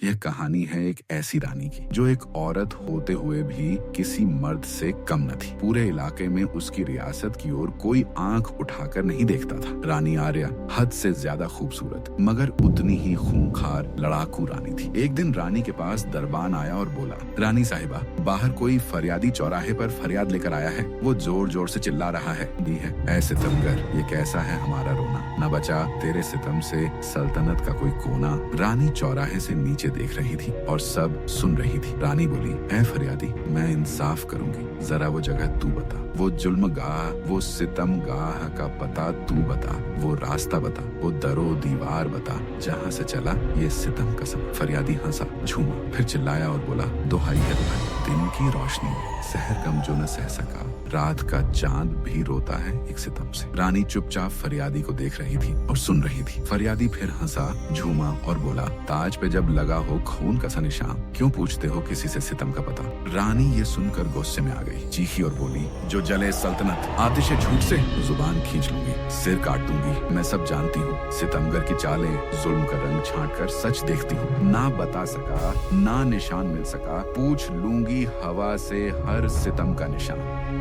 यह कहानी है एक ऐसी रानी की जो एक औरत होते हुए भी किसी मर्द से कम न थी। पूरे इलाके में उसकी रियासत की ओर कोई आंख उठाकर नहीं देखता था। रानी आर्या हद से ज्यादा खूबसूरत मगर उतनी ही खूंखार लड़ाकू रानी थी। एक दिन रानी के पास दरबान आया और बोला, रानी साहिबा, बाहर कोई फरियादी चौराहे पर फरियाद लेकर आया है। वो जोर जोर से चिल्ला रहा है, दी है ऐ सितमगर, ये कैसा है हमारा रोना, न बचा तेरे सितम से सल्तनत का कोई कोना। रानी चौराहे से नीचे देख रही थी और सब सुन रही थी। रानी बोली, ऐ फरियादी, मैं इंसाफ करूंगी, जरा वो जगह तू बता, वो जुल्म गाह, वो सितम गाह का पता तू बता, वो रास्ता बता, वो दरो दीवार बता, जहाँ से चला ये सितम कसम। फरियादी हंसा, झूमा, फिर चिल्लाया और बोला, दुहाई है दुहाई, दिन की रोशनी में सहर गम जो न सह सका, रात का चांद भी रोता है एक सितम से। रानी चुपचाप फरियादी को देख रही थी और सुन रही थी। फरियादी फिर हंसा, झूमा और बोला, ताज पे जब लगा हो खून का सा निशान, क्यों पूछते हो किसी से सितम का पता। रानी ये सुनकर गुस्से में आ गई, चीखी और बोली, जो जले सल्तनत आतिश झूठ से जुबान खींच लूंगी, सिर काट दूंगी। मैं सब जानती हूँ, सितमगर की चालें जुल्म का रंग छांट कर सच देखती हूँ। ना बता सका, ना निशान मिल सका, पूछ लूंगी हवा से हर सितम का निशान।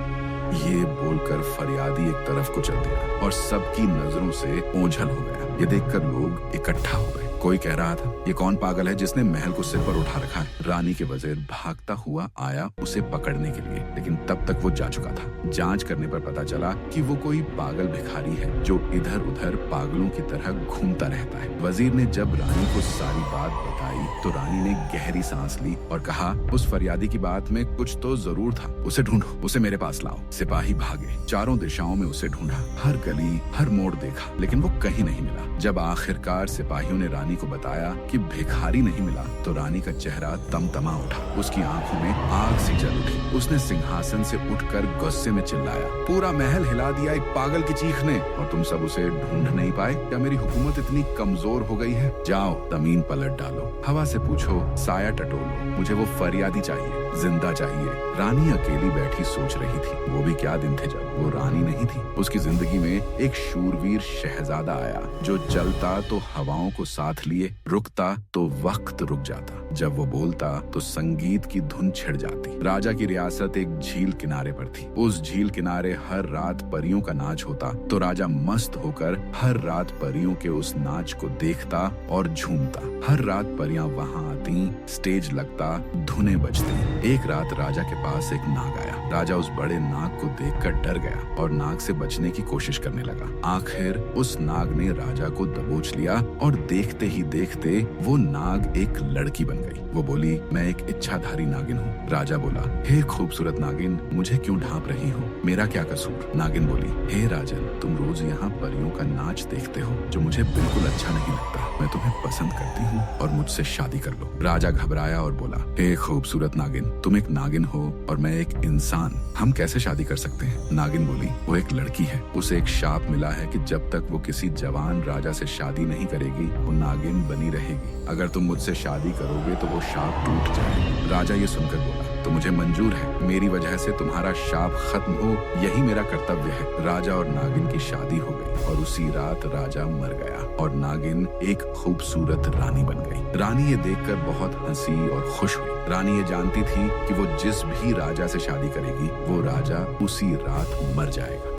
ये बोलकर फरियादी एक तरफ को चल दिया और सबकी नजरों से ओझल हो गया। ये देखकर लोग इकट्ठा हो गए। कोई कह रहा था, ये कौन पागल है जिसने महल को सिर पर उठा रखा है। रानी के वजीर भागता हुआ आया उसे पकड़ने के लिए, लेकिन तब तक वो जा चुका था। जांच करने पर पता चला कि वो कोई पागल भिखारी है जो इधर उधर पागलों की तरह घूमता रहता है। वजीर ने जब रानी को सारी बात बताई तो रानी ने गहरी सांस ली और कहा, उस फरियादी की बात में कुछ तो जरूर था, उसे ढूंढो, उसे मेरे पास लाओ। सिपाही भागे, चारों दिशाओं में उसे ढूंढा, हर गली हर मोड़ देखा, लेकिन वो कहीं नहीं मिला। जब आखिरकार सिपाहियों ने रानी को बताया कि भिखारी नहीं मिला तो रानी का चेहरा तमतमा उठा, उसकी आंखों में आग सी जल उठी। उसने सिंहासन से उठकर गुस्से में चिल्लाया, पूरा महल हिला दिया एक पागल की चीख ने, और तुम सब उसे ढूंढ नहीं पाए। क्या मेरी हुकूमत इतनी कमजोर हो गई है? जाओ जमीन पलट डालो, हवा से पूछो, साया टटोलो, मुझे वो फरियादी चाहिए, जिंदा चाहिए। रानी अकेली बैठी सोच रही थी, वो भी क्या दिन थे जब वो रानी नहीं थी। उसकी जिंदगी में एक शूरवीर शहजादा आया जो चलता तो हवाओं को साथ लिए, रुकता तो वक्त रुक जाता, जब वो बोलता तो संगीत की धुन छिड़ जाती। राजा की रियासत एक झील किनारे पर थी। उस झील किनारे हर रात परियों का नाच होता तो राजा मस्त होकर हर रात परियों के उस नाच को देखता और झूमता। हर रात परियां वहां आती, स्टेज लगता, धुनें बजती। एक रात राजा के पास एक नाग आया। राजा उस बड़े नाग को देखकर डर गया और नाग से बचने की कोशिश करने लगा। आखिर उस नाग ने राजा को दबोच लिया और देखते ही देखते वो नाग एक लड़की बन गई। वो बोली, मैं एक इच्छाधारी नागिन हूँ। राजा बोला, हे खूबसूरत नागिन, मुझे क्यों ढांप रही हो, मेरा क्या कसूर। नागिन बोली, हे राजन, तुम रोज यहाँ परियों का नाच देखते हो जो मुझे बिल्कुल अच्छा नहीं लगता। मैं तुम्हें पसंद करती हूँ और मुझसे शादी कर लो। राजा घबराया और बोला, हे खूबसूरत नागिन, तुम एक नागिन हो और मैं एक इंसान, हम कैसे शादी कर सकते हैं। नागिन बोली, वो एक लड़की है, उसे एक शाप मिला है कि जब तक वो किसी जवान राजा से शादी नहीं करेगी वो नागिन बनी रहेगी। अगर तुम मुझसे शादी करोगे तो वो शाप टूट जाएगा। राजा ये सुनकर बोला, तो मुझे मंजूर है, मेरी वजह से तुम्हारा शाप खत्म हो, यही मेरा कर्तव्य है। राजा और नागिन की शादी हो गई और उसी रात राजा मर गया और नागिन एक खूबसूरत रानी बन गई। रानी ये देखकर बहुत हंसी और खुश हुई। रानी ये जानती थी कि वो जिस भी राजा से शादी करेगी वो राजा उसी रात मर जाएगा।